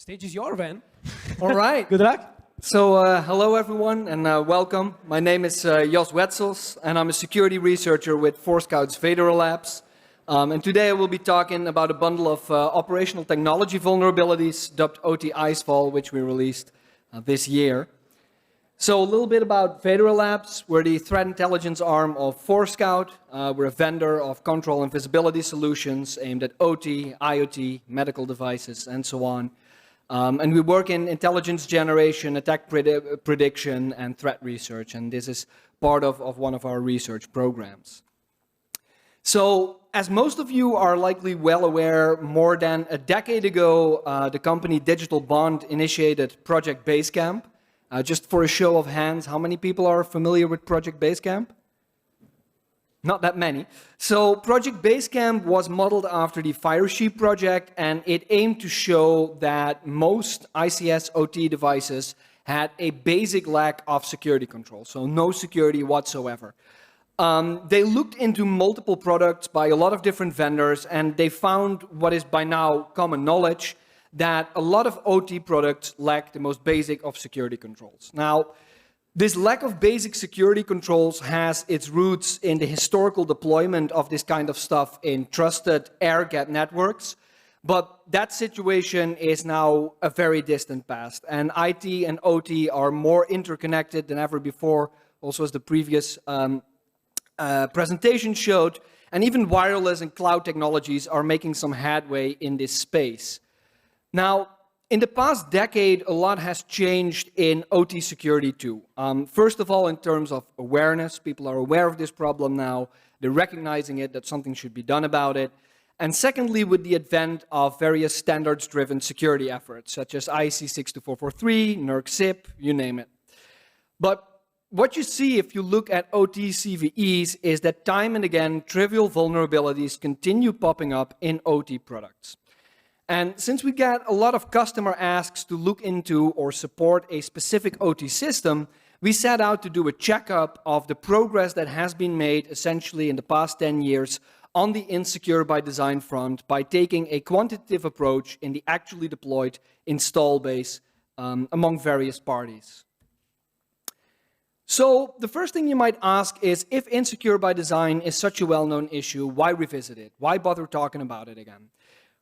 Stage is yours, Van. All right. Good luck. So, hello everyone and welcome. My name is Jos Wetzels and I'm a security researcher with Forescout's Federal Labs. And today I will be talking about a bundle of operational technology vulnerabilities dubbed OT ICEFALL, which we released this year. So a little bit about Federal Labs. We're the threat intelligence arm of Forescout. We're a vendor of control and visibility solutions aimed at OT, IoT, medical devices, and so on. And we work in intelligence generation, attack prediction, and threat research. And this is part of one of our research programs. So, as most of you are likely well aware, more than a decade ago, the company Digital Bond initiated Project Basecamp. Just for a show of hands, how many people are familiar with Project Basecamp? Not that many. So Project Basecamp was modeled after the Firesheep project, and it aimed to show that most ICS OT devices had a basic lack of security control, so no security whatsoever. They looked into multiple products by a lot of different vendors, and they found what is by now common knowledge, that a lot of OT products lack the most basic of security controls. Now, this lack of basic security controls has its roots in the historical deployment of this kind of stuff in trusted air-gapped networks, but that situation is now a very distant past, and IT and OT are more interconnected than ever before, also as the previous presentation showed, and even wireless and cloud technologies are making some headway in this space. Now, in the past decade, a lot has changed in OT security too. First of all, in terms of awareness, people are aware of this problem now. They're recognizing it, that something should be done about it. And secondly, with the advent of various standards-driven security efforts, such as IEC 62443, NERC CIP, you name it. But what you see if you look at OT CVEs is that time and again, trivial vulnerabilities continue popping up in OT products. And since we get a lot of customer asks to look into or support a specific OT system, we set out to do a checkup of the progress that has been made essentially in the past 10 years on the insecure by design front by taking a quantitative approach in the actually deployed install base among various parties. So the first thing you might ask is, if insecure by design is such a well-known issue, why revisit it? Why bother talking about it again?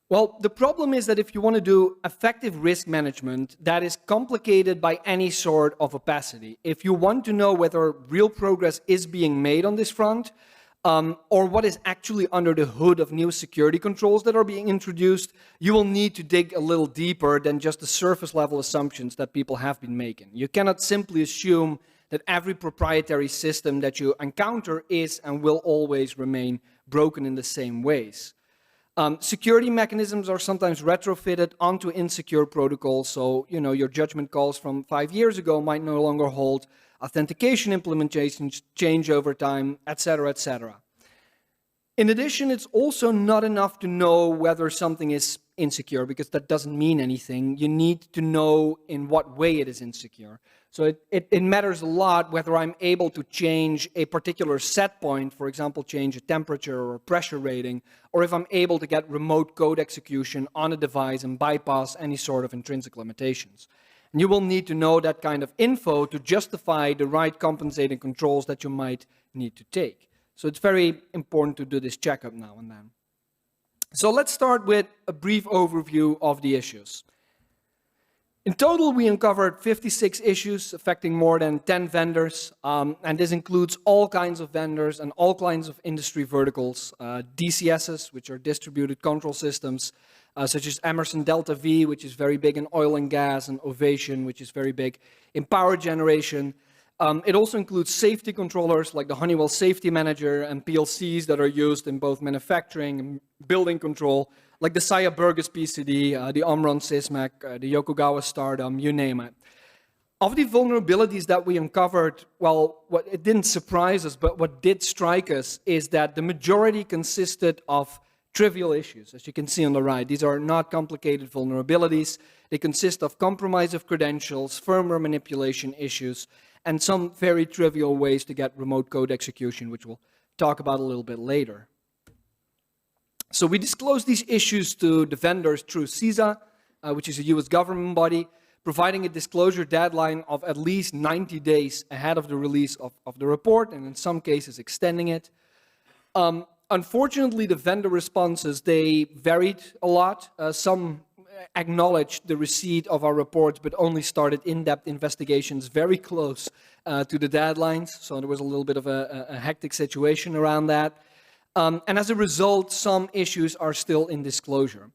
Well, the problem is that if you want to do effective risk management, that is complicated by any sort of opacity. If you want to know whether real progress is being made on this front, or what is actually under the hood of new security controls that are being introduced, you will need to dig a little deeper than just the surface level assumptions that people have been making. You cannot simply assume that every proprietary system that you encounter is and will always remain broken in the same ways. Security mechanisms are sometimes retrofitted onto insecure protocols, so your judgment calls from 5 years ago might no longer hold. Authentication implementations change over time, etc., etc. In addition, it's also not enough to know whether something is insecure, because that doesn't mean anything. You need to know in what way it is insecure. So it matters a lot whether I'm able to change a particular set point, for example, change a temperature or a pressure rating, or if I'm able to get remote code execution on a device and bypass any sort of intrinsic limitations. And you will need to know that kind of info to justify the right compensating controls that you might need to take. So it's very important to do this checkup now and then. So let's start with a brief overview of the issues. In total, we uncovered 56 issues affecting more than 10 vendors, and this includes all kinds of vendors and all kinds of industry verticals, DCSs, which are distributed control systems, such as Emerson DeltaV, which is very big in oil and gas, and Ovation, which is very big in power generation. It also includes safety controllers like the Honeywell Safety Manager and PLCs that are used in both manufacturing and building control, like the Saya Burgess PCD, the Omron Sysmac, the Yokogawa Stardom, you name it. Of the vulnerabilities that we uncovered, well, it didn't surprise us, but what did strike us is that the majority consisted of trivial issues, as you can see on the right. These are not complicated vulnerabilities. They consist of compromise of credentials, firmware manipulation issues, and some very trivial ways to get remote code execution, which we'll talk about a little bit later. So we disclosed these issues to the vendors through CISA, which is a US government body, providing a disclosure deadline of at least 90 days ahead of the release of the report, and in some cases extending it. Unfortunately, the vendor responses, they varied a lot. Some acknowledged the receipt of our reports, but only started in-depth investigations very close to the deadlines. So there was a little bit of a hectic situation around that. And as a result, some issues are still in disclosure.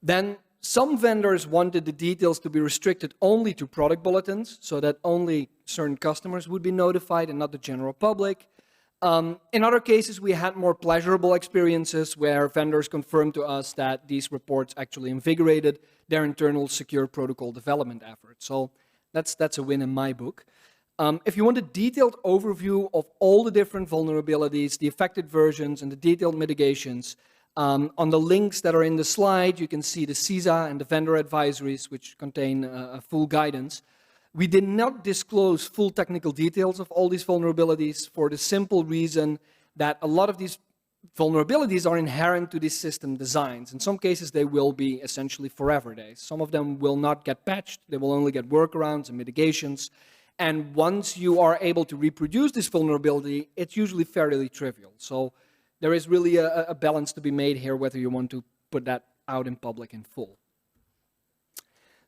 Then some vendors wanted the details to be restricted only to product bulletins, so that only certain customers would be notified and not the general public. In other cases, we had more pleasurable experiences where vendors confirmed to us that these reports actually invigorated their internal secure protocol development efforts. So that's a win in my book. If you want a detailed overview of all the different vulnerabilities, the affected versions, and the detailed mitigations, on the links that are in the slide, you can see the CISA and the vendor advisories, which contain a full guidance. We did not disclose full technical details of all these vulnerabilities for the simple reason that a lot of these vulnerabilities are inherent to these system designs. In some cases, they will be essentially forever days. Some of them will not get patched. They will only get workarounds and mitigations. And once you are able to reproduce this vulnerability, it's usually fairly trivial. So there is really a balance to be made here, whether you want to put that out in public in full.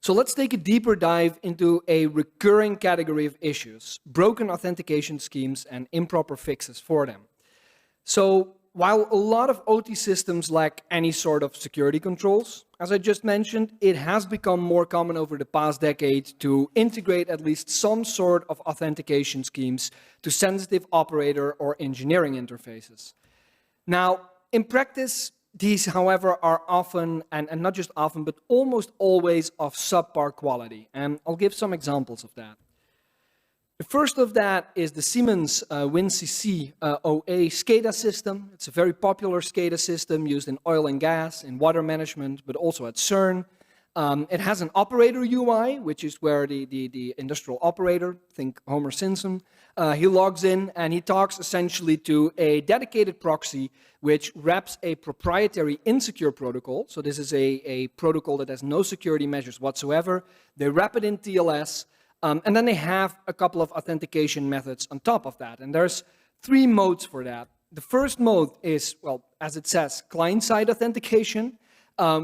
So let's take a deeper dive into a recurring category of issues: broken authentication schemes and improper fixes for them. So while a lot of OT systems lack any sort of security controls, as I just mentioned, it has become more common over the past decade to integrate at least some sort of authentication schemes to sensitive operator or engineering interfaces. Now, in practice, these, however, are often, and not just often, but almost always of subpar quality. And I'll give some examples of that. The first of that is the Siemens WinCC OA SCADA system. It's a very popular SCADA system used in oil and gas, in water management, but also at CERN. It has an operator UI, which is where the industrial operator, think Homer Simpson, he logs in and he talks essentially to a dedicated proxy which wraps a proprietary insecure protocol. So this is a protocol that has no security measures whatsoever. They wrap it in TLS, and then they have a couple of authentication methods on top of that. And there's 3 modes for that. The first mode is, well, as it says, client-side authentication,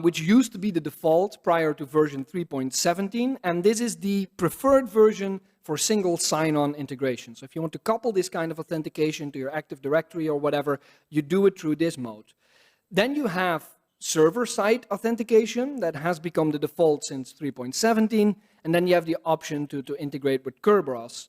which used to be the default prior to version 3.17, and this is the preferred version for single sign-on integration. So if you want to couple this kind of authentication to your Active Directory or whatever, you do it through this mode. Then you have server-side authentication that has become the default since 3.17, and then you have the option to integrate with Kerberos.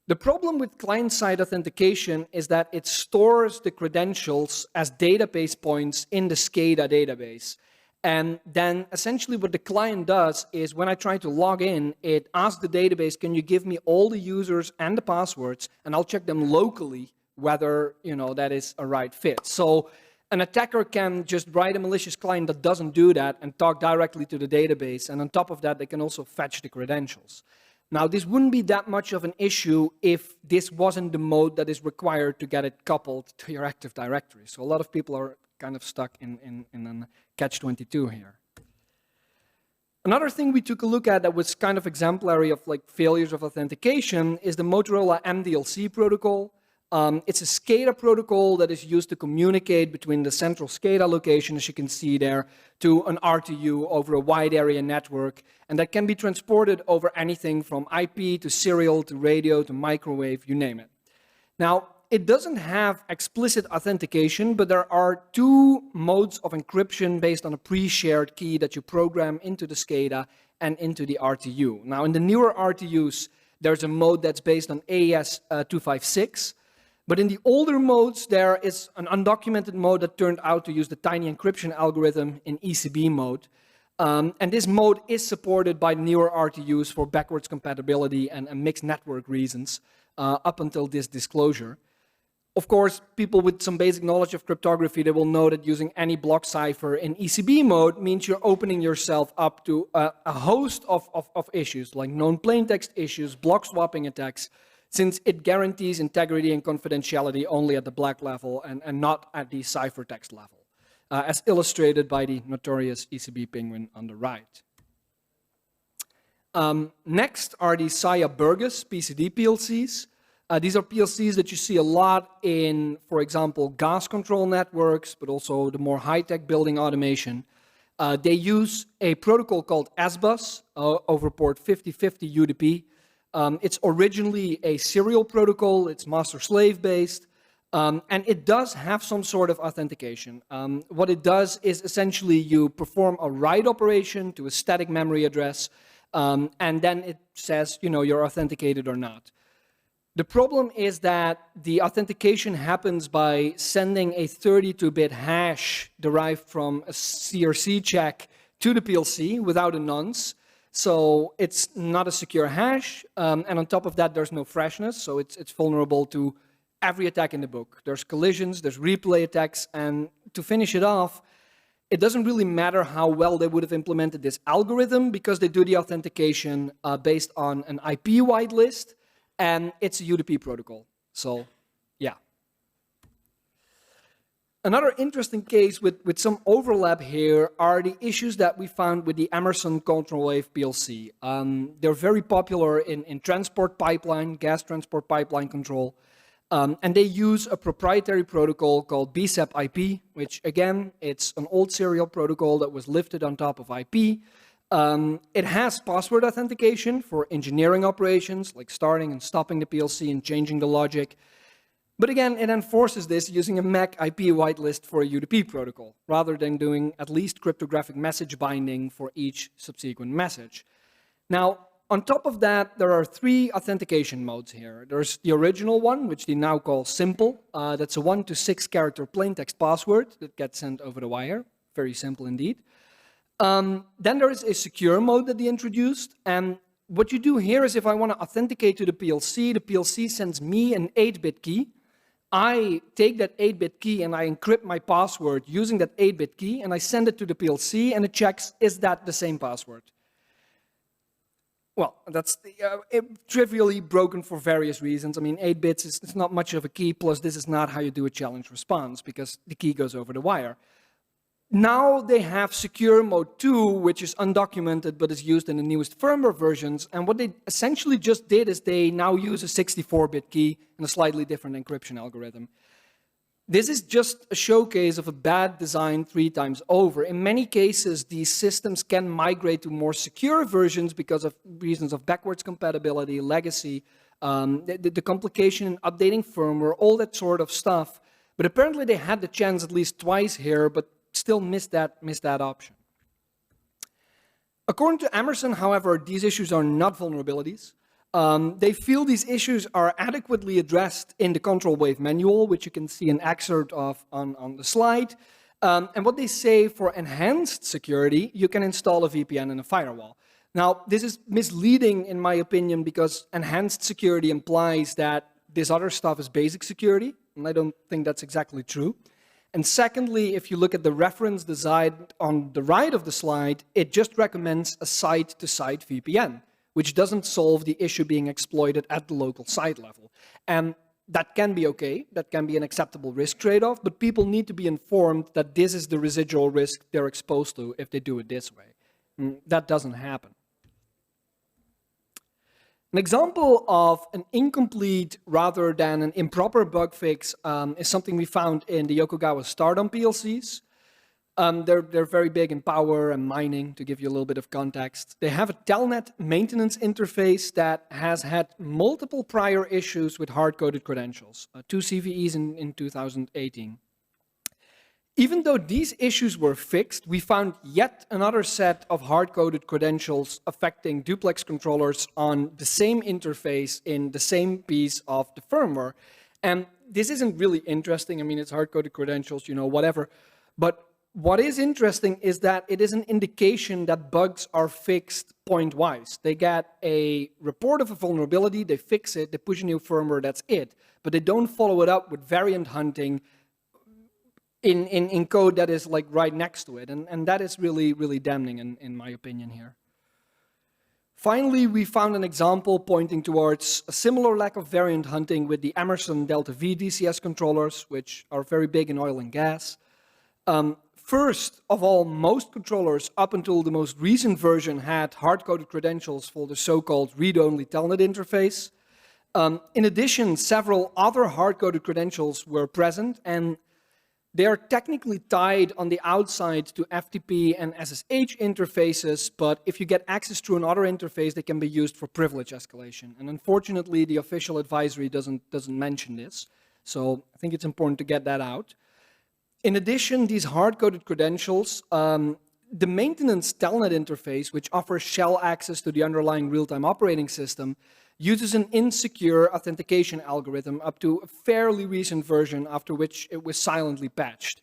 The problem with client-side authentication is that it stores the credentials as database points in the SCADA database. And then essentially what the client does is when I try to log in, it asks the database, can you give me all the users and the passwords, and I'll check them locally whether, you know, that is a right fit. So an attacker can just write a malicious client that doesn't do that and talk directly to the database, and on top of that, they can also fetch the credentials. Now, this wouldn't be that much of an issue if this wasn't the mode that is required to get it coupled to your Active Directory. So a lot of people are kind of stuck in a catch-22 here. Another thing we took a look at that was kind of exemplary of like failures of authentication is the Motorola MDLC protocol. It's a SCADA protocol that is used to communicate between the central SCADA location, as you can see there, to an RTU over a wide area network, and that can be transported over anything from IP to serial to radio to microwave, you name it. Now, it doesn't have explicit authentication, but there are 2 modes of encryption based on a pre-shared key that you program into the SCADA and into the RTU. Now, in the newer RTUs, there's a mode that's based on AES 256, but in the older modes, there is an undocumented mode that turned out to use the tiny encryption algorithm in ECB mode. And this mode is supported by newer RTUs for backwards compatibility and mixed network reasons up until this disclosure. Of course, people with some basic knowledge of cryptography, they will know that using any block cipher in ECB mode means you're opening yourself up to a host of issues, like known plaintext issues, block swapping attacks, since it guarantees integrity and confidentiality only at the black level and not at the ciphertext level, as illustrated by the notorious ECB penguin on the right. Next are the Saya Burgess PCD PLCs. These are PLCs that you see a lot in, for example, gas control networks, but also the more high-tech building automation. They use a protocol called SBus over port 5050 UDP. It's originally a serial protocol. It's master-slave based. And it does have some sort of authentication. What it does is essentially you perform a write operation to a static memory address, and then it says, you know, you're authenticated or not. The problem is that the authentication happens by sending a 32-bit hash derived from a CRC check to the PLC without a nonce. So it's not a secure hash, and on top of that, there's no freshness, so it's vulnerable to every attack in the book. There's collisions, there's replay attacks, and to finish it off, it doesn't really matter how well they would have implemented this algorithm because they do the authentication based on an IP whitelist, and it's a UDP protocol. So, yeah. Another interesting case with some overlap here are the issues that we found with the Emerson control wave PLC. They're very popular in transport pipeline, gas transport pipeline control. And they use a proprietary protocol called BSEP IP, which again, it's an old serial protocol that was lifted on top of IP. It has password authentication for engineering operations, like starting and stopping the PLC and changing the logic. But again, it enforces this using a MAC IP whitelist for a UDP protocol, rather than doing at least cryptographic message binding for each subsequent message. Now, on top of that, there are three authentication modes here. There's the original one, which they now call simple. That's a 1 to 6 character plain text password that gets sent over the wire. Very simple indeed. Then there is a secure mode that they introduced. And what you do here is if I want to authenticate to the PLC sends me an 8-bit key. I take that 8-bit key and I encrypt my password using that 8-bit key, and I send it to the PLC, and it checks, is that the same password? Well, that's trivially broken for various reasons. I mean, 8 bits is not much of a key, plus this is not how you do a challenge response, because the key goes over the wire. Now they have secure mode 2, which is undocumented, but is used in the newest firmware versions. And what they essentially just did is they now use a 64-bit key and a slightly different encryption algorithm. This is just a showcase of a bad design 3 times over. In many cases, these systems can migrate to more secure versions because of reasons of backwards compatibility, legacy, the complication in updating firmware, all that sort of stuff. But apparently they had the chance at least twice here, but still missed that option. According to Emerson, however, these issues are not vulnerabilities. They feel these issues are adequately addressed in the control wave manual, which you can see an excerpt of on the slide. And what they say for enhanced security, you can install a VPN and a firewall. Now, this is misleading in my opinion because enhanced security implies that this other stuff is basic security, and I don't think that's exactly true. And secondly, if you look at the reference design on the right of the slide, it just recommends a site-to-site VPN, which doesn't solve the issue being exploited at the local site level. And that can be okay, that can be an acceptable risk trade-off, but people need to be informed that this is the residual risk they're exposed to if they do it this way. That doesn't happen. An example of an incomplete rather than an improper bug fix is something we found in the Yokogawa Stardom PLCs. They're very big in power and mining, to give you a little bit of context. They have a telnet maintenance interface that has had multiple prior issues with hard-coded credentials, 2 CVEs in 2018. Even though these issues were fixed, we found yet another set of hard-coded credentials affecting duplex controllers on the same interface in the same piece of the firmware. And this isn't really interesting. I mean, it's hard-coded credentials, you know, whatever. But what is interesting is that it is an indication that bugs are fixed point-wise. They get a report of a vulnerability, they fix it, they push a new firmware, that's it. But they don't follow it up with variant hunting in code that is like right next to it. And that is really, really damning in my opinion here. Finally, we found an example pointing towards a similar lack of variant hunting with the Emerson DeltaV DCS controllers, which are very big in oil and gas. First of all, most controllers up until the most recent version had hard-coded credentials for the so-called read-only telnet interface. In addition, several other hard-coded credentials were present, and they are technically tied on the outside to FTP and SSH interfaces, but if you get access to another interface, they can be used for privilege escalation. And unfortunately, the official advisory doesn't mention this, so I think it's important to get that out. In addition, these hard-coded credentials, the maintenance telnet interface, which offers shell access to the underlying real-time operating system, uses an insecure authentication algorithm up to a fairly recent version, after which it was silently patched.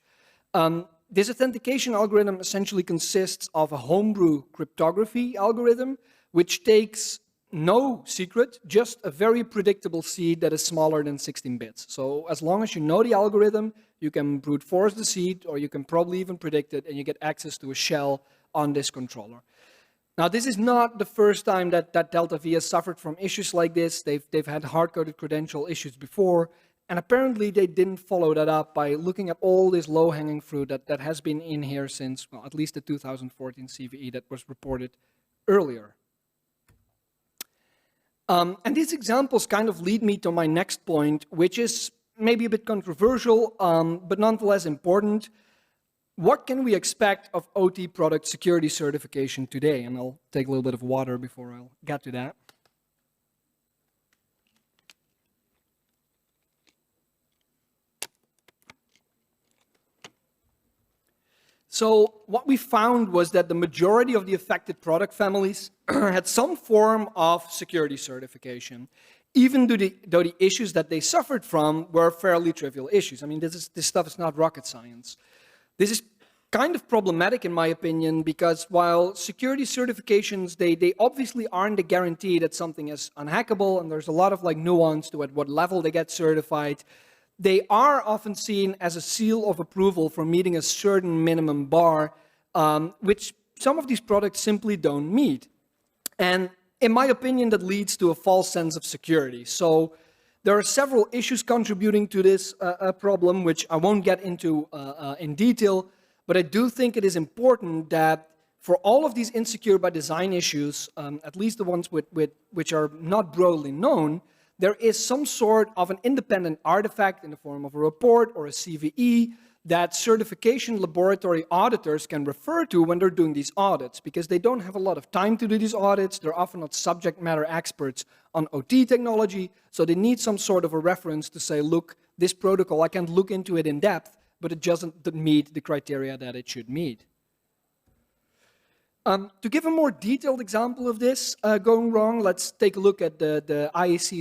This authentication algorithm essentially consists of a homebrew cryptography algorithm, which takes no secret, just a very predictable seed that is smaller than 16 bits. So as long as you know the algorithm, you can brute force the seed, or you can probably even predict it, and you get access to a shell on this controller. Now, this is not the first time that DeltaV has suffered from issues like this. They've had hard-coded credential issues before, and apparently they didn't follow that up by looking at all this low-hanging fruit that has been in here since, well, at least the 2014 CVE that was reported earlier. And these examples kind of lead me to my next point, which is maybe a bit controversial, but nonetheless important. What can we expect of OT product security certification today? And I'll take a little bit of water before I'll get to that. So what we found was that the majority of the affected product families had some form of security certification, even though the issues that they suffered from were fairly trivial issues. I mean, this stuff is not rocket science. This is kind of problematic in my opinion, because while security certifications, they obviously aren't a guarantee that something is unhackable, and there's a lot of nuance to at what level they get certified, they are often seen as a seal of approval for meeting a certain minimum bar, which some of these products simply don't meet. And in my opinion, that leads to a false sense of security. So there are several issues contributing to this problem, which I won't get into in detail, but I do think it is important that for all of these insecure by design issues, at least the ones which are not broadly known, there is some sort of an independent artifact in the form of a report or a CVE that certification laboratory auditors can refer to when they're doing these audits, because they don't have a lot of time to do these audits. They're often not subject matter experts on OT technology, so they need some sort of a reference to say, look, this protocol, I can't look into it in depth, but it doesn't meet the criteria that it should meet. To give a more detailed example of this going wrong, let's take a look at the IEC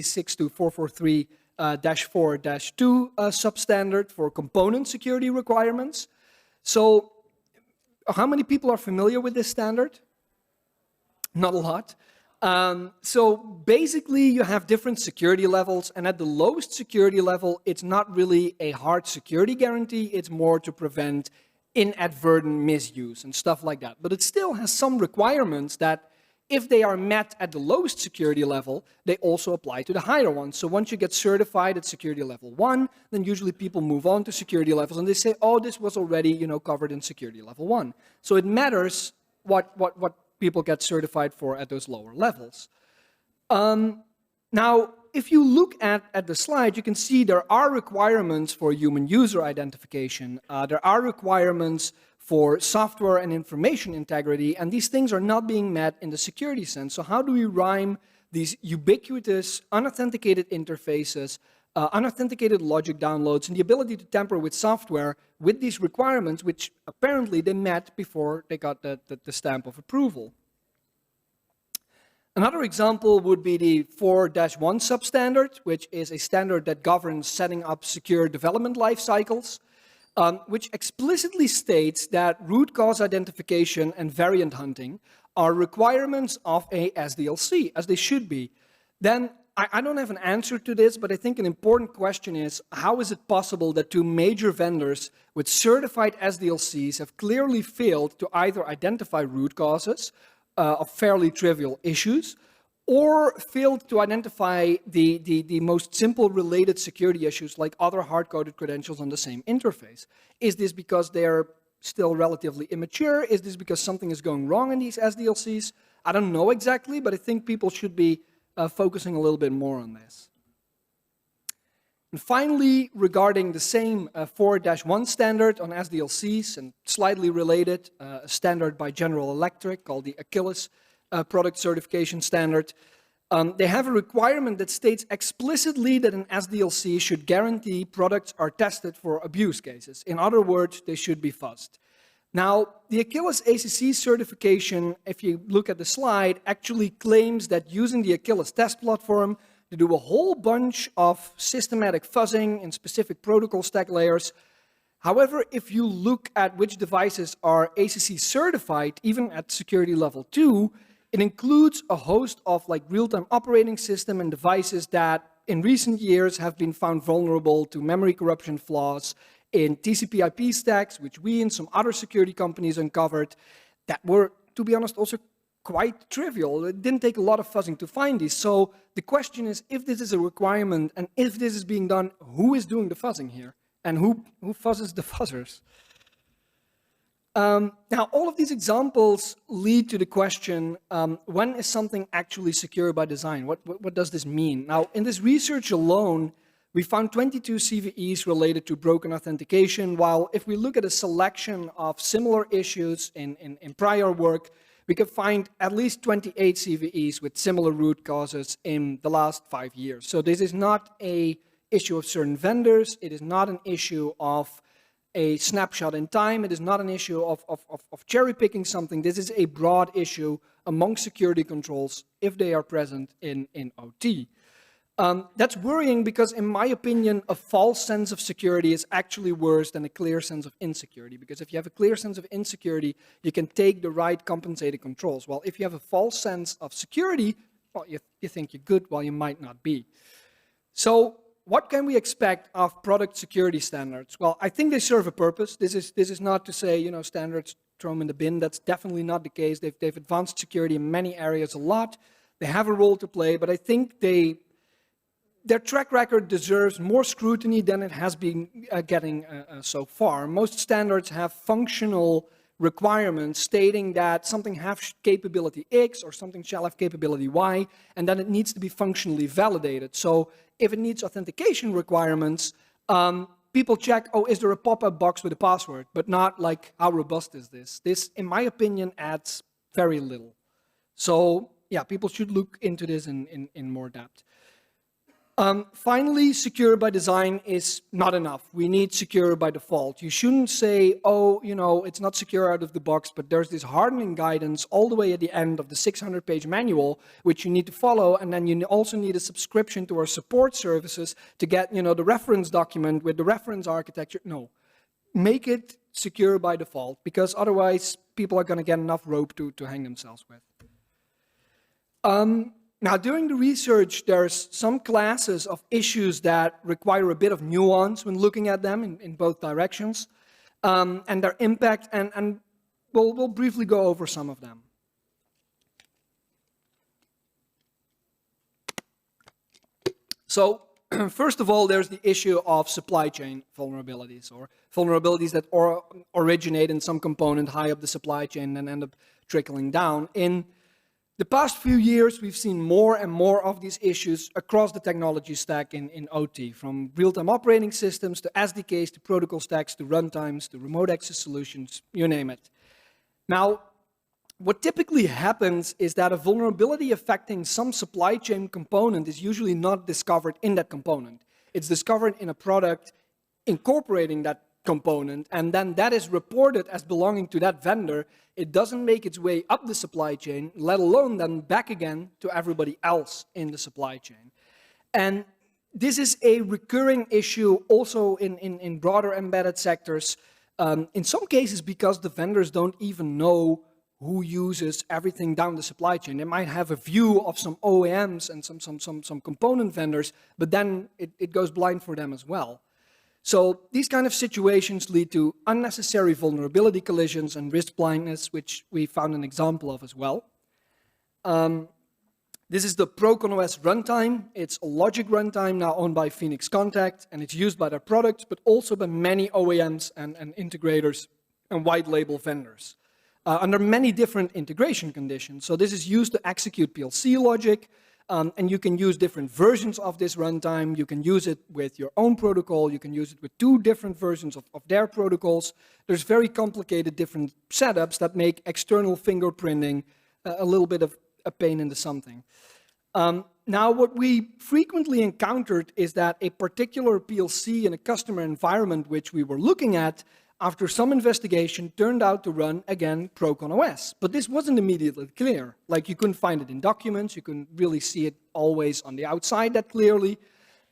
62443-4-2 substandard for component security requirements. So how many people are familiar with this standard? Not a lot. So basically you have different security levels, and at the lowest security level, it's not really a hard security guarantee, it's more to prevent inadvertent misuse and stuff like that. But it still has some requirements that, if they are met at the lowest security level, they also apply to the higher ones. So once you get certified at security level 1, then usually people move on to security levels and they say, oh, this was already, covered in security level 1. So it matters what people get certified for at those lower levels. Now, if you look at the slide, you can see there are requirements for human user identification. There are requirements for software and information integrity, and these things are not being met in the security sense. So how do we rhyme these ubiquitous, unauthenticated interfaces, unauthenticated logic downloads, and the ability to tamper with software with these requirements, which apparently they met before they got the stamp of approval? Another example would be the 4-1 substandard, which is a standard that governs setting up secure development life cycles, which explicitly states that root cause identification and variant hunting are requirements of a SDLC, as they should be. Then I don't have an answer to this, but I think an important question is, how is it possible that two major vendors with certified SDLCs have clearly failed to either identify root causes of fairly trivial issues, or failed to identify the most simple related security issues like other hard-coded credentials on the same interface? Is this because they're still relatively immature? Is this because something is going wrong in these SDLCs? I don't know exactly, but I think people should be focusing a little bit more on this. And finally, regarding the same 4-1 standard on SDLCs and slightly related, a standard by General Electric called the Achilles Product Certification Standard, they have a requirement that states explicitly that an SDLC should guarantee products are tested for abuse cases. In other words, they should be fuzzed. Now, the Achilles ACC certification, if you look at the slide, actually claims that using the Achilles test platform to do a whole bunch of systematic fuzzing in specific protocol stack layers. However, if you look at which devices are ACC certified, even at security level 2, it includes a host of like real-time operating system and devices that in recent years have been found vulnerable to memory corruption flaws in TCP/IP stacks, which we and some other security companies uncovered that were, to be honest, also quite trivial. It didn't take a lot of fuzzing to find these. So the question is, if this is a requirement and if this is being done, who is doing the fuzzing here? And who fuzzes the fuzzers? Now, all of these examples lead to the question, when is something actually secure by design? What does this mean? Now, in this research alone, we found 22 CVEs related to broken authentication, while if we look at a selection of similar issues in prior work, we can find at least 28 CVEs with similar root causes in the last 5 years. So this is not an issue of certain vendors. It is not an issue of a snapshot in time. It is not an issue of cherry picking something. This is a broad issue among security controls if they are present in OT. That's worrying because, in my opinion, a false sense of security is actually worse than a clear sense of insecurity. Because if you have a clear sense of insecurity, you can take the right compensated controls. Well, if you have a false sense of security, well, you think you're good while you might not be. So what can we expect of product security standards? Well, I think they serve a purpose. This is not to say, you know, standards, throw them in the bin. That's definitely not the case. They've advanced security in many areas a lot. They have a role to play, but I think their track record deserves more scrutiny than it has been getting so far. Most standards have functional requirements stating that something has capability X or something shall have capability Y, and then it needs to be functionally validated. So if it needs authentication requirements, people check, oh, is there a pop-up box with a password, but not like, how robust is this? This, in my opinion, adds very little. So yeah, people should look into this in more depth. Finally, secure by design is not enough. We need secure by default. You shouldn't say, oh, you know, it's not secure out of the box, but there's this hardening guidance all the way at the end of the 600-page manual, which you need to follow, and then you also need a subscription to our support services to get, you know, the reference document with the reference architecture. No, make it secure by default, because otherwise people are going to get enough rope to hang themselves with. Now, during the research, there's some classes of issues that require a bit of nuance when looking at them in both directions, and their impact, and we'll briefly go over some of them. So, first of all, there's the issue of supply chain vulnerabilities, or vulnerabilities that originate in some component high up the supply chain and end up trickling down. In the past few years, we've seen more and more of these issues across the technology stack in OT, from real-time operating systems to SDKs to protocol stacks to runtimes to remote access solutions, you name it. Now, what typically happens is that a vulnerability affecting some supply chain component is usually not discovered in that component. It's discovered in a product incorporating that component, and then that is reported as belonging to that vendor. It doesn't make its way up the supply chain, let alone then back again to everybody else in the supply chain. And this is a recurring issue also in broader embedded sectors, in some cases because the vendors don't even know who uses everything down the supply chain. They might have a view of some OEMs and some component vendors, but then it goes blind for them as well. So these kind of situations lead to unnecessary vulnerability collisions and risk blindness, which we found an example of as well. This is the ProconOS runtime. It's a logic runtime now owned by Phoenix Contact, and it's used by their products, but also by many OEMs and integrators and white label vendors under many different integration conditions. So this is used to execute PLC logic, and you can use different versions of this runtime. You can use it with your own protocol. You can use it with 2 different versions of their protocols. There's very complicated different setups that make external fingerprinting a little bit of a pain in the something. Now, what we frequently encountered is that a particular PLC in a customer environment which we were looking at, after some investigation, turned out to run, again, Procon OS. But this wasn't immediately clear. Like, you couldn't find it in documents. You couldn't really see it always on the outside that clearly.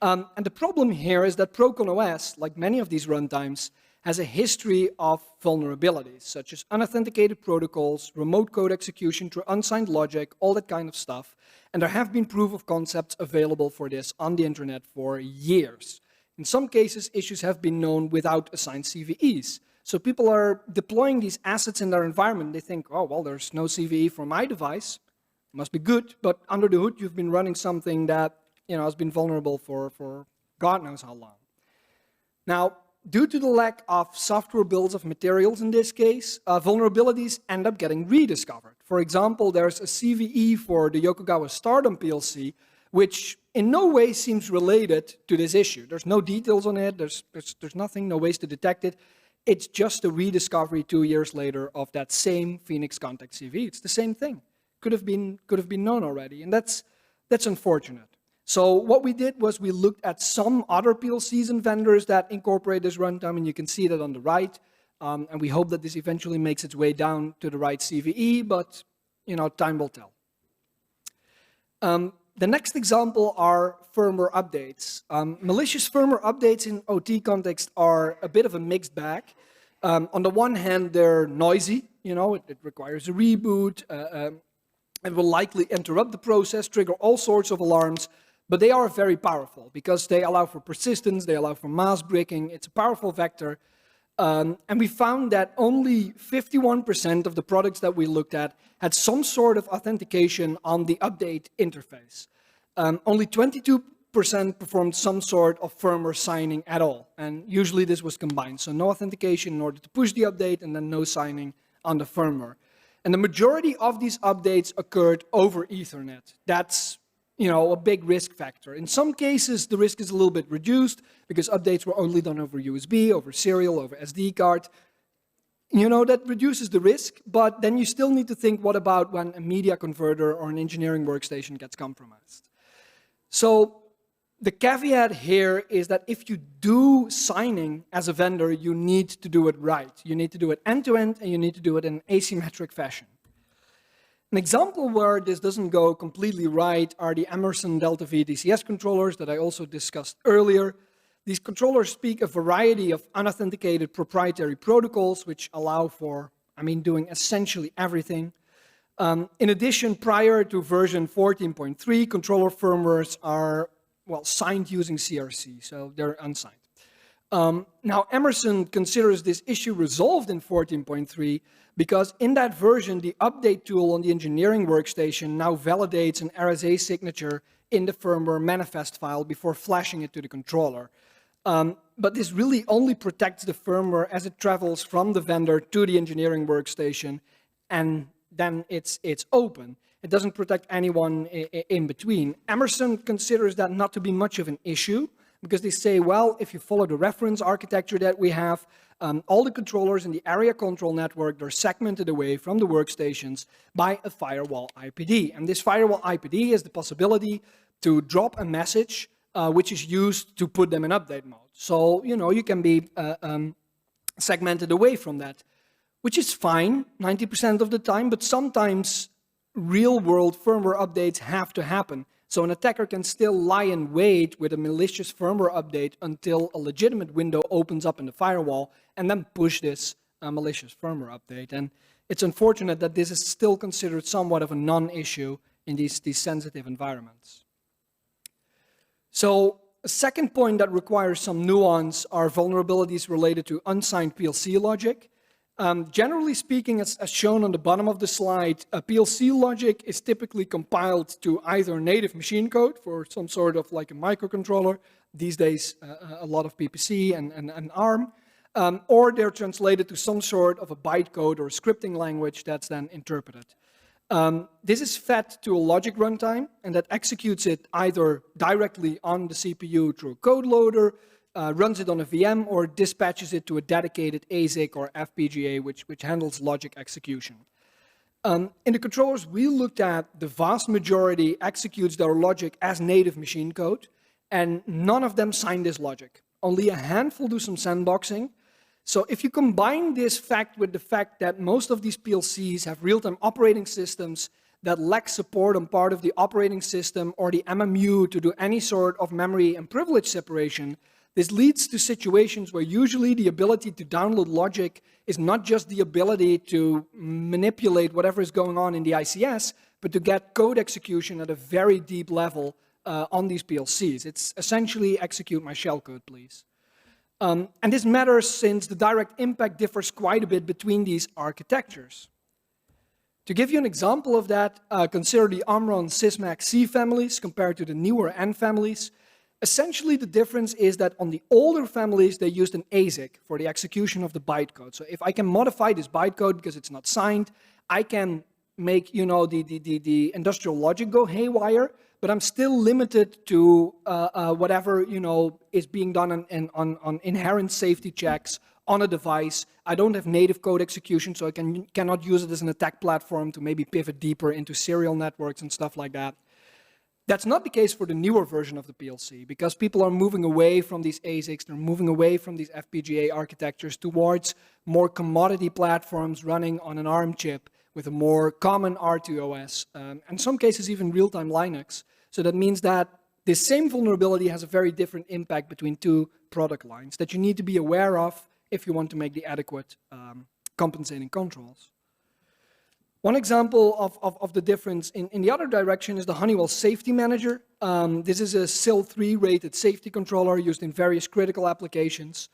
And the problem here is that Procon OS, like many of these runtimes, has a history of vulnerabilities, such as unauthenticated protocols, remote code execution through unsigned logic, all that kind of stuff. And there have been proof of concepts available for this on the internet for years. In some cases, issues have been known without assigned CVEs. So people are deploying these assets in their environment. They think, oh, well, there's no CVE for my device. It must be good. But under the hood, you've been running something that has been vulnerable for God knows how long. Now, due to the lack of software bills of materials in this case, vulnerabilities end up getting rediscovered. For example, there's a CVE for the Yokogawa Stardom PLC, which in no way seems related to this issue. There's no details on it, there's nothing, no ways to detect it. It's just a rediscovery 2 years later of that same Phoenix Contact CVE. It's the same thing. Could have been known already, and that's unfortunate. So what we did was we looked at some other PLCs and vendors that incorporate this runtime, and you can see that on the right. And we hope that this eventually makes its way down to the right CVE, but time will tell. The next example are firmware updates. Malicious firmware updates in OT context are a bit of a mixed bag. On the one hand, they're noisy. It requires a reboot. It will likely interrupt the process, trigger all sorts of alarms. But they are very powerful because they allow for persistence, they allow for mask breaking. It's a powerful vector. And we found that only 51% of the products that we looked at had some sort of authentication on the update interface. Only 22% performed some sort of firmware signing at all. And usually this was combined. So no authentication in order to push the update and then no signing on the firmware. And the majority of these updates occurred over Ethernet. That's a big risk factor. In some cases, the risk is a little bit reduced because updates were only done over USB, over serial, over SD card. That reduces the risk, but then you still need to think, what about when a media converter or an engineering workstation gets compromised? So the caveat here is that if you do signing as a vendor, you need to do it right. You need to do it end-to-end, and you need to do it in an asymmetric fashion. An example where this doesn't go completely right are the Emerson DeltaV DCS controllers that I also discussed earlier. These controllers speak a variety of unauthenticated proprietary protocols which allow for, doing essentially everything. In addition, prior to version 14.3, controller firmwares are, signed using CRC, so they're unsigned. Now, Emerson considers this issue resolved in 14.3 because in that version, the update tool on the engineering workstation now validates an RSA signature in the firmware manifest file before flashing it to the controller. But this really only protects the firmware as it travels from the vendor to the engineering workstation, and then it's open. It doesn't protect anyone in between. Emerson considers that not to be much of an issue, because they say, well, if you follow the reference architecture that we have, all the controllers in the area control network, they're segmented away from the workstations by a firewall IPD. And this firewall IPD is the possibility to drop a message which is used to put them in update mode. So, you can be segmented away from that, which is fine 90% of the time, but sometimes real-world firmware updates have to happen. So an attacker can still lie in wait with a malicious firmware update until a legitimate window opens up in the firewall and then push this malicious firmware update. And it's unfortunate that this is still considered somewhat of a non-issue in these sensitive environments. So a second point that requires some nuance are vulnerabilities related to unsigned PLC logic. Generally speaking, as shown on the bottom of the slide, a PLC logic is typically compiled to either native machine code for some sort of like a microcontroller, these days a lot of PPC and ARM, or they're translated to some sort of a bytecode or a scripting language that's then interpreted. This is fed to a logic runtime, and that executes it either directly on the CPU through a code loader, runs it on a VM, or dispatches it to a dedicated ASIC or FPGA, which handles logic execution. In the controllers we looked at, the vast majority executes their logic as native machine code, and none of them sign this logic. Only a handful do some sandboxing. So if you combine this fact with the fact that most of these PLCs have real-time operating systems that lack support on part of the operating system or the MMU to do any sort of memory and privilege separation, this leads to situations where usually the ability to download logic is not just the ability to manipulate whatever is going on in the ICS, but to get code execution at a very deep level on these PLCs. It's essentially execute my shellcode, please. And this matters since the direct impact differs quite a bit between these architectures. To give you an example of that, consider the Omron Sysmax C families compared to the newer N families. Essentially, the difference is that on the older families, they used an ASIC for the execution of the bytecode. So if I can modify this bytecode because it's not signed, I can make, you know, the industrial logic go haywire, but I'm still limited to whatever, you know, is being done on inherent safety checks on a device. I don't have native code execution, so I cannot use it as an attack platform to maybe pivot deeper into serial networks and stuff like that. That's not the case for the newer version of the PLC, because people are moving away from these ASICs, they're moving away from these FPGA architectures towards more commodity platforms running on an ARM chip with a more common RTOS, and in some cases even real-time Linux. So that means that this same vulnerability has a very different impact between two product lines that you need to be aware of if you want to make the adequate compensating controls. One example of the difference in the other direction is the Honeywell Safety Manager. This is a SIL3 rated safety controller used in various critical applications.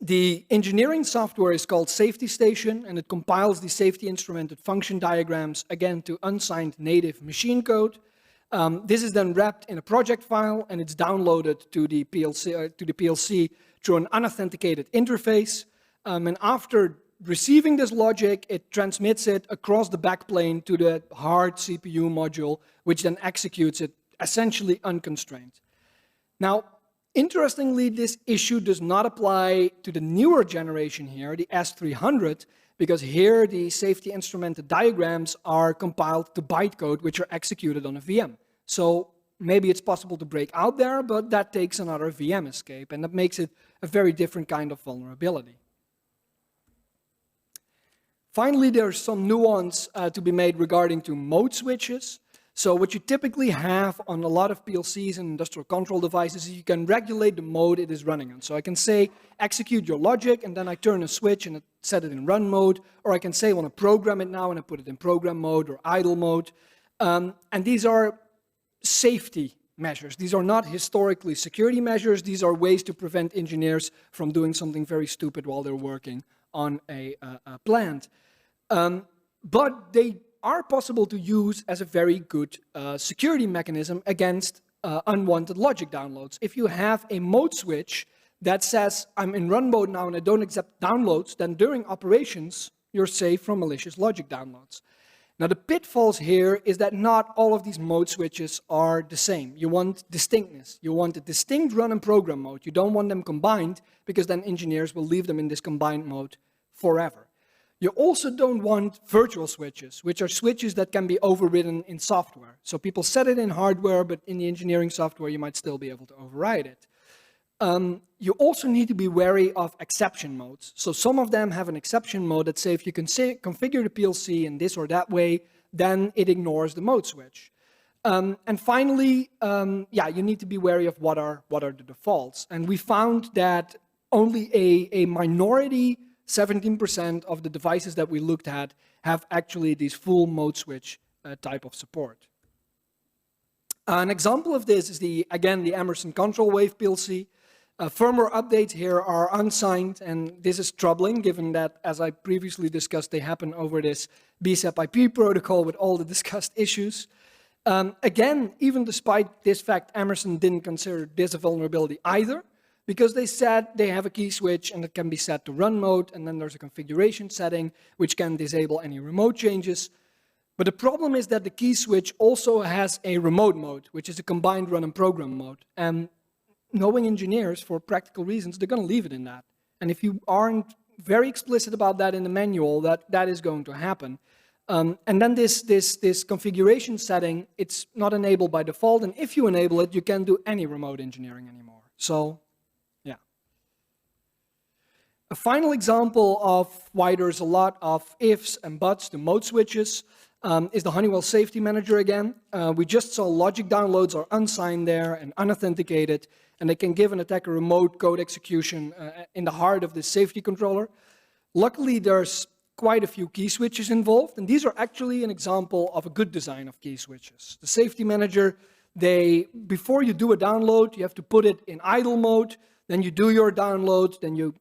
The engineering software is called Safety Station, and it compiles the safety instrumented function diagrams, again, to unsigned native machine code. This is then wrapped in a project file, and it's downloaded to the PLC through an unauthenticated interface. And after receiving this logic, it transmits it across the backplane to the hard CPU module, which then executes it essentially unconstrained. Now, interestingly, this issue does not apply to the newer generation here, the S300, because here the safety instrumented diagrams are compiled to bytecode, which are executed on a VM. So maybe it's possible to break out there, but that takes another VM escape, and that makes it a very different kind of vulnerability. Finally, there's some nuance to be made regarding to mode switches. So what you typically have on a lot of PLCs and industrial control devices is you can regulate the mode it is running on. So I can say, execute your logic, and then I turn a switch and set it in run mode, or I can say I want to program it now and I put it in program mode or idle mode. And these are safety measures. These are not historically security measures. These are ways to prevent engineers from doing something very stupid while they're working on a plant. But they are possible to use as a very good security mechanism against unwanted logic downloads. If you have a mode switch that says, I'm in run mode now and I don't accept downloads, then during operations, you're safe from malicious logic downloads. Now, the pitfalls here is that not all of these mode switches are the same. You want distinctness. You want a distinct run and program mode. You don't want them combined, because then engineers will leave them in this combined mode forever. You also don't want virtual switches, which are switches that can be overridden in software. So people set it in hardware, but in the engineering software, you might still be able to override it. You also need to be wary of exception modes. So some of them have an exception mode that say if you can configure the PLC in this or that way, then it ignores the mode switch. And finally, you need to be wary of what are the defaults. And we found that only a minority, 17% of the devices that we looked at, have actually these full mode switch type of support. An example of this is again the Emerson Control Wave PLC. Firmware updates here are unsigned, and this is troubling given that, as I previously discussed, they happen over this BSAP IP protocol with all the discussed issues. Again, even despite this fact, Emerson didn't consider this a vulnerability either. because they have a key switch and it can be set to run mode, and then there's a configuration setting which can disable any remote changes. But the problem is that the key switch also has a remote mode, which is a combined run and program mode. And knowing engineers, for practical reasons, they're going to leave it in that. And if you aren't very explicit about that in the manual, that is going to happen. And then this configuration setting, it's not enabled by default. And if you enable it, you can't do any remote engineering anymore. So, yeah. A final example of why there's a lot of ifs and buts to mode switches is the Honeywell Safety Manager again. We just saw logic downloads are unsigned there and unauthenticated, and they can give an attacker remote code execution in the heart of the safety controller. Luckily, there's quite a few key switches involved, and these are actually an example of a good design of key switches. The Safety Manager, before you do a download, you have to put it in idle mode, then you do your download, then you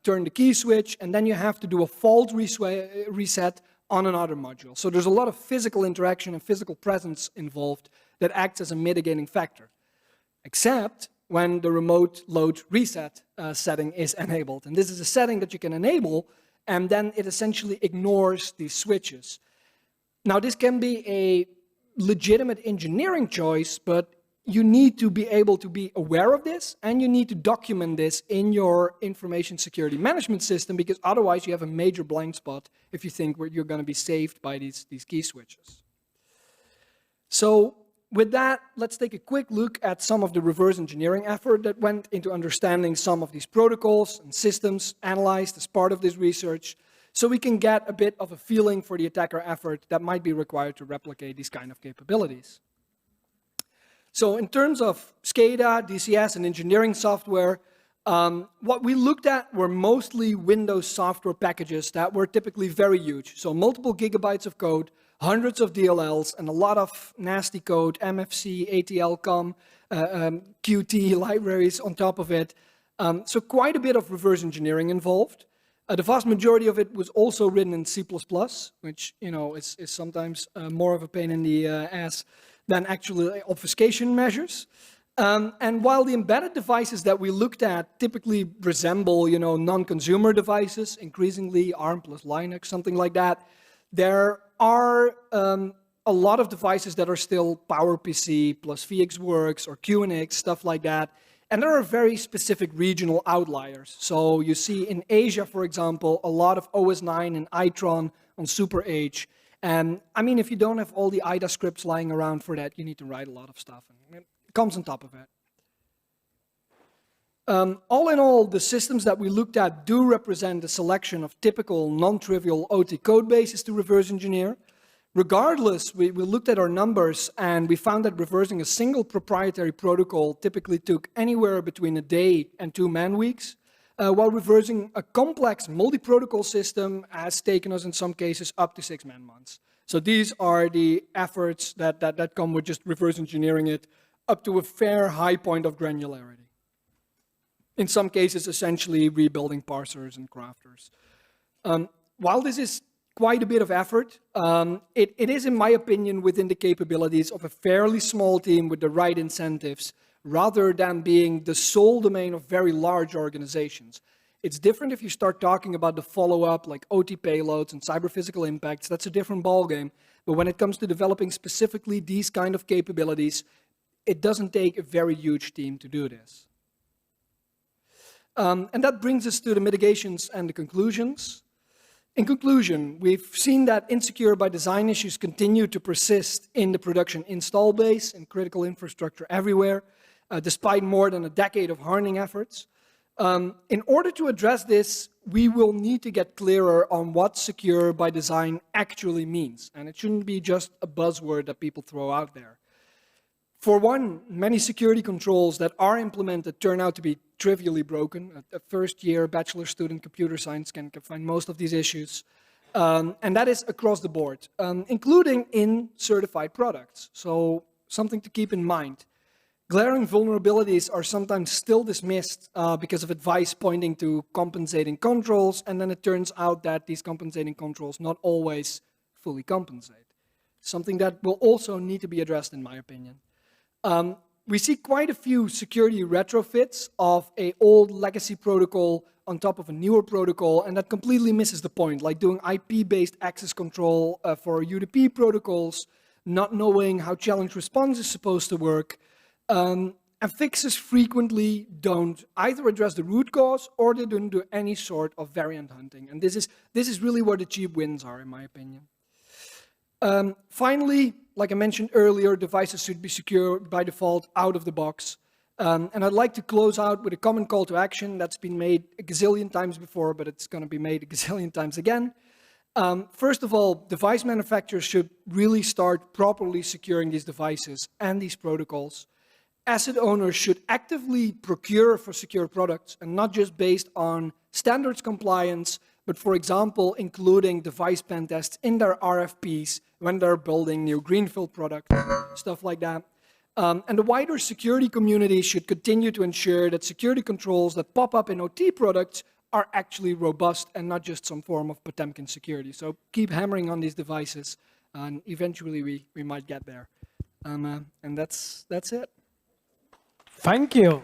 turn the key switch, and then you have to do a fault reset on another module. So there's a lot of physical interaction and physical presence involved that acts as a mitigating factor, except when the remote load reset setting is enabled. And this is a setting that you can enable, and then it essentially ignores these switches. Now, this can be a legitimate engineering choice, but you need to be able to be aware of this, and you need to document this in your information security management system, because otherwise you have a major blind spot if you think you're going to be saved by these key switches. So with that, let's take a quick look at some of the reverse engineering effort that went into understanding some of these protocols and systems analyzed as part of this research, so we can get a bit of a feeling for the attacker effort that might be required to replicate these kind of capabilities. So in terms of SCADA, DCS, and engineering software, what we looked at were mostly Windows software packages that were typically very huge. So multiple gigabytes of code, hundreds of DLLs, and a lot of nasty code, MFC, ATL.com, Qt libraries on top of it. So quite a bit of reverse engineering involved. The vast majority of it was also written in C++, which is sometimes more of a pain in the ass than actually obfuscation measures. And while the embedded devices that we looked at typically resemble, non-consumer devices, increasingly ARM plus Linux, something like that, there are a lot of devices that are still PowerPC plus VxWorks or QNX, stuff like that. And there are very specific regional outliers. So you see in Asia, for example, a lot of OS9 and Itron on Super H. And I mean, if you don't have all the IDA scripts lying around for that, you need to write a lot of stuff. And it comes on top of it. All in all, the systems that we looked at do represent a selection of typical non-trivial OT code bases to reverse engineer. Regardless, we looked at our numbers and we found that reversing a single proprietary protocol typically took anywhere between a day and 2 man-weeks, while reversing a complex multi-protocol system has taken us in some cases up to 6 man-months. So these are the efforts that come with just reverse engineering it up to a fair high point of granularity. In some cases, essentially rebuilding parsers and crafters. While this is quite a bit of effort, it is, in my opinion, within the capabilities of a fairly small team with the right incentives, rather than being the sole domain of very large organizations. It's different if you start talking about the follow-up, like OT payloads and cyber-physical impacts. That's a different ballgame. But when it comes to developing specifically these kind of capabilities, it doesn't take a very huge team to do this. And that brings us to the mitigations and the conclusions. In conclusion, we've seen that insecure by design issues continue to persist in the production install base and critical infrastructure everywhere, despite more than a decade of hardening efforts. In order to address this, we will need to get clearer on what secure by design actually means. And it shouldn't be just a buzzword that people throw out there. For one, many security controls that are implemented turn out to be trivially broken. A first-year bachelor student computer science can find most of these issues. And that is across the board, including in certified products. So something to keep in mind. Glaring vulnerabilities are sometimes still dismissed because of advice pointing to compensating controls, and then it turns out that these compensating controls not always fully compensate. Something that will also need to be addressed, in my opinion. We see quite a few security retrofits of an old legacy protocol on top of a newer protocol, and that completely misses the point, like doing IP-based access control for UDP protocols, not knowing how challenge response is supposed to work. And fixes frequently don't either address the root cause or they don't do any sort of variant hunting. And this is really where the cheap wins are, in my opinion. Finally, like I mentioned earlier, devices should be secure by default out of the box. And I'd like to close out with a common call to action that's been made a gazillion times before, but it's going to be made a gazillion times again. First of all, device manufacturers should really start properly securing these devices and these protocols. Asset owners should actively procure for secure products and not just based on standards compliance, but for example, including device pen tests in their RFPs when they're building new greenfield products, stuff like that. And the wider security community should continue to ensure that security controls that pop up in OT products are actually robust and not just some form of Potemkin security. So keep hammering on these devices, and eventually we might get there. And that's it. Thank you.